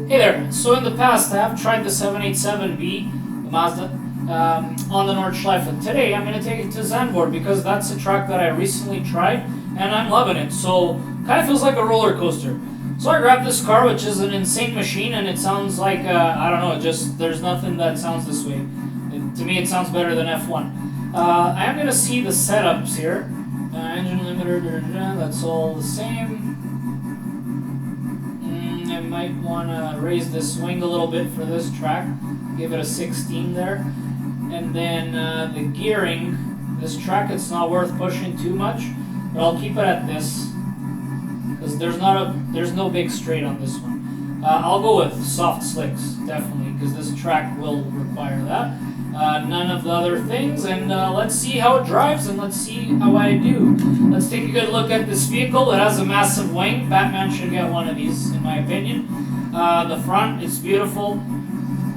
Hey there, so in the past I have tried the 787B, the Mazda, on the Nordschleife. Today I'm going to take it to Zandvoort because that's a track that I recently tried and I'm loving it. So kind of feels like a roller coaster. So I grabbed this car, which is an insane machine, and it sounds like, I don't know, just there's nothing that sounds this way. To me it sounds better than F1. I am going to see the setups here. Engine limiter, that's all the same. I might want to raise this wing a little bit for this track, give it a 16 there, and then the gearing, this track it's not worth pushing too much, but I'll keep it at this because there's no big straight on this one. I'll go with soft slicks definitely because this track will require that. None of the other things, and let's see how it drives and let's see how I do. Let's take a good look at this vehicle. It has a massive wing. Batman should get one of these in my opinion. The front is beautiful.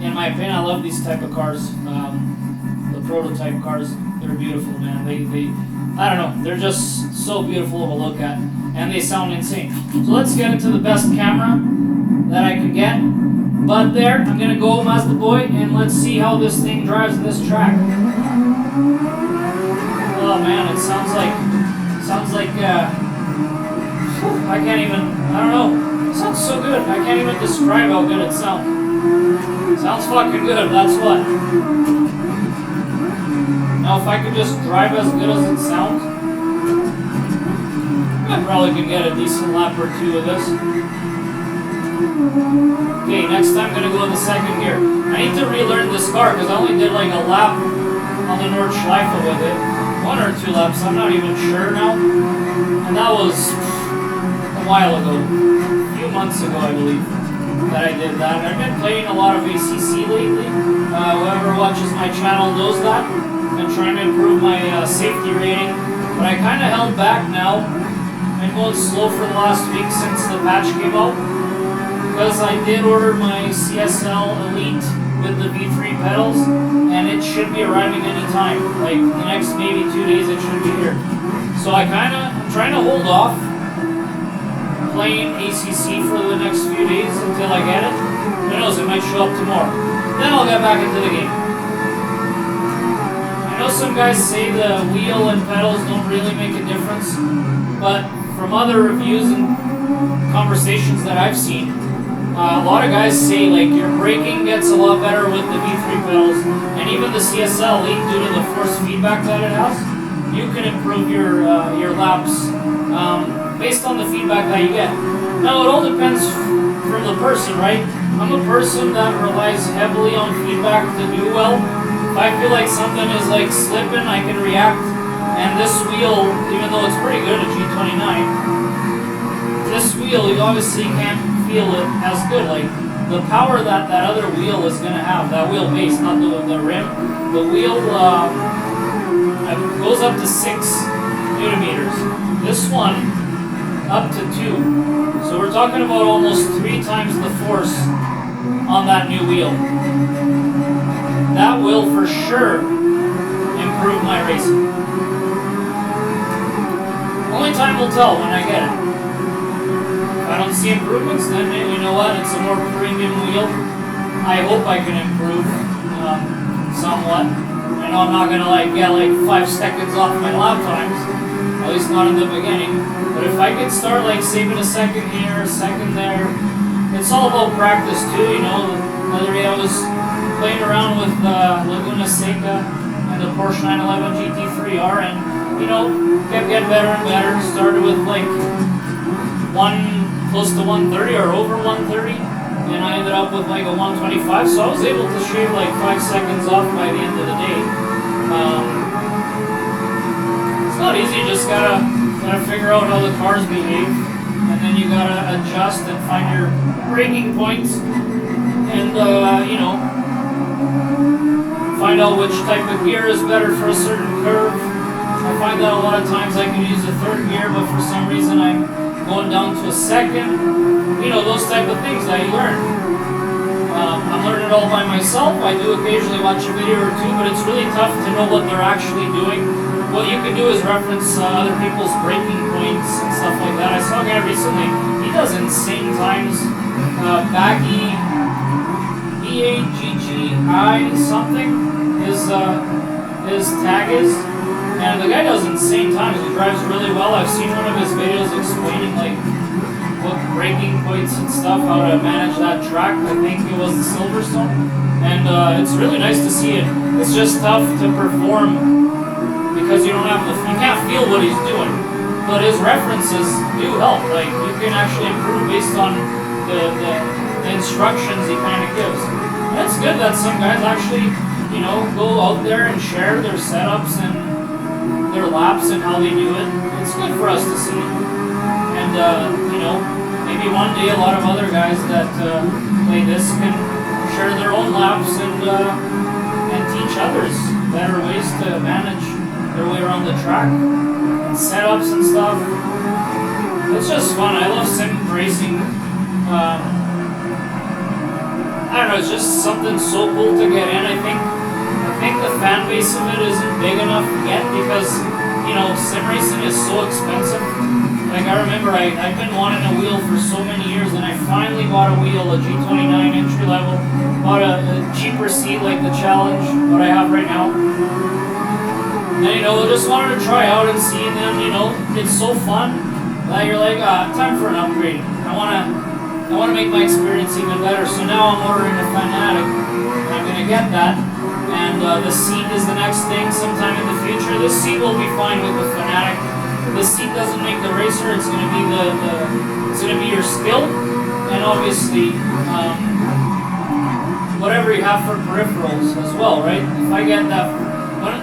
In my opinion, I love these type of cars. The prototype cars, they're beautiful, man. I don't know, they're just so beautiful to look at and they sound insane. So let's get into the best camera that I can get. But there, I'm gonna go Mazda boy and let's see how this thing drives this track. Oh man, it sounds like I can't even, I don't know, it sounds so good. I can't even describe how good it sounds. Sounds fucking good, that's what. Now if I could just drive as good as it sounds, I probably could get a decent lap or two of this. Okay, next time I'm going to go in the second gear. I need to relearn this car because I only did like a lap on the Nordschleife with it. 1 or 2 laps, I'm not even sure now. And that was a while ago. A few months ago, I believe, that I did that. I've been playing a lot of ACC lately. Whoever watches my channel knows that. I've been trying to improve my safety rating. But I kind of held back now. I've been going slow for the last week since the patch came out. Because I did order my CSL Elite with the V3 pedals, and it should be arriving anytime. Like the next maybe 2 days it should be here. So I'm trying to hold off playing ACC for the next few days until I get it. Who knows, it might show up tomorrow. Then I'll get back into the game. I know some guys say the wheel and pedals don't really make a difference, but from other reviews and conversations that I've seen, a lot of guys say like your braking gets a lot better with the V3 pedals, and even the CSL Elite, due to the force feedback that it has, you can improve your laps based on the feedback that you get. Now it all depends from the person, right? I'm a person that relies heavily on feedback to do well. If I feel like something is like slipping, I can react, and this wheel, even though it's pretty good, a G29, this wheel you obviously can't feel it as good. Like the power that other wheel is going to have, that wheel base, not the rim, the wheel goes up to 6 Newton meters. This one up to 2. So we're talking about almost 3 times the force on that new wheel. That will for sure improve my racing. Only time will tell when I get it. If I don't see improvements, then you know what, it's a more premium wheel. I hope I can improve somewhat. I know I'm not going to get 5 seconds off my lap times, at least not in the beginning. But if I could start saving a second here, a second there, it's all about practice too, you know. The other day I was playing around with Laguna Seca and the Porsche 911 GT3R, and you know, kept getting better and better. Started with close to 130 or over 130, and I ended up with a 125, so I was able to shave 5 seconds off by the end of the day. It's not easy, you just gotta figure out how the cars behave, and then you gotta adjust and find your braking points, and you know, find out which type of gear is better for a certain curve. I find that a lot of times I can use a 3rd gear, but for some reason I'm going down to a 2nd. You know, those type of things that you learn. I'm learning it all by myself. I do occasionally watch a video or 2, but it's really tough to know what they're actually doing. What you can do is reference other people's braking points and stuff like that. I saw a guy recently, he does insane times, baggy GI something. His tag is, and the guy does insane times. He drives really well. I've seen one of his videos explaining like what braking points and stuff, how to manage that track. I think it was the Silverstone, and it's really nice to see it. It's just tough to perform because you can't feel what he's doing. But his references do help. Like you can actually improve based on the instructions he kind of gives. And it's good that some guys actually, go out there and share their setups and their laps and how they do it. It's good for us to see. And, maybe one day a lot of other guys that play this can share their own laps and teach others better ways to manage their way around the track and setups and stuff. It's just fun. I love sim racing. I don't know, it's just something so cool to get in. I think the fan base of it isn't big enough yet because, sim racing is so expensive. Like, I remember I've been wanting a wheel for so many years, and I finally bought a wheel, a G29 entry level, bought a cheaper seat like the Challenge, what I have right now. And, just wanted to try out and see, and then, it's so fun that you're like, time for an upgrade. I want to make my experience even better, so now I'm ordering a Fanatic, and I'm going to get that. And the seat is the next thing sometime in the future. This seat will be fine with the Fanatic. The seat doesn't make the racer. It's going to be it's going to be your skill, and obviously whatever you have for peripherals as well, right? If I get that,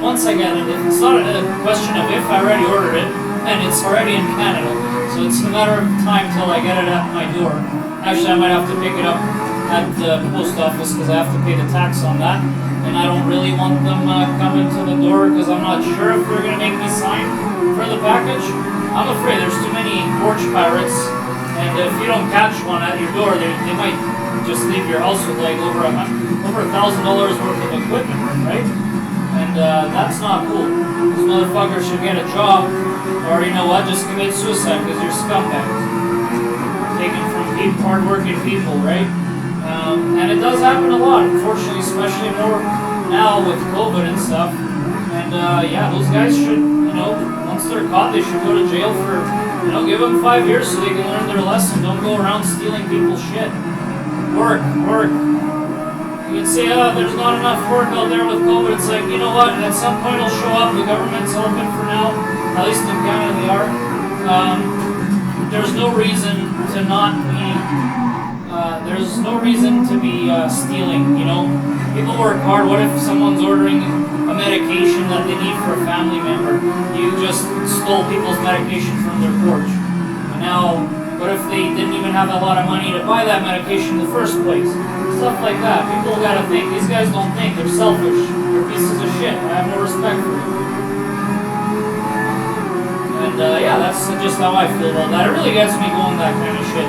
once I get it, it's not a question of if. I already ordered it, and it's already in Canada, so it's a matter of time till I get it at my door. Actually, I might have to pick it up at the post office because I have to pay the tax on that. And I don't really want them coming to the door because I'm not sure if they're going to make me sign for the package. I'm afraid there's too many porch pirates, and if you don't catch one at your door, they might just leave your house with like over $1,000 worth of equipment, right? And that's not cool. Those motherfuckers should get a job, or just commit suicide because you're scumbags. Taken from hard-working people, right? And it does happen a lot, unfortunately, especially more now with COVID and stuff. And those guys should, once they're caught, they should go to jail for, give them 5 years so they can learn their lesson. Don't go around stealing people's shit. Work. You can say, there's not enough work out there with COVID. It's like, you know what? At some point it'll show up. The government's helping for now. At least in Canada they are. There's no reason to not be. There's no reason to be stealing. People work hard. What if someone's ordering a medication that they need for a family member? You just stole people's medication from their porch. And now, what if they didn't even have a lot of money to buy that medication in the first place? Stuff like that. People gotta think. These guys don't think. They're selfish. They're pieces of shit. I have no respect for them. And that's just how I feel about that. It really gets me going, that kind of shit.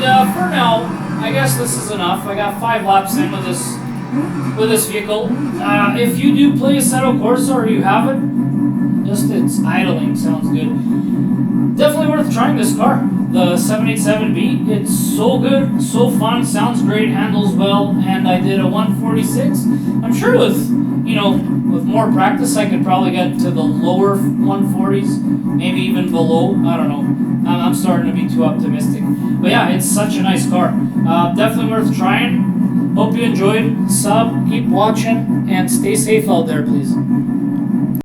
For now, I guess this is enough. I got 5 laps in with this vehicle. If you do play Assetto Corsa or you have it, just its idling sounds good. Definitely worth trying this car. The 787B, it's so good, so fun, sounds great, handles well, and I did a 146. I'm sure with more practice I could probably get to the lower 140s, maybe even below, I don't know. I'm starting to be too optimistic. But yeah, it's such a nice car. Definitely worth trying. Hope you enjoyed. Sub, keep watching, and stay safe out there, please.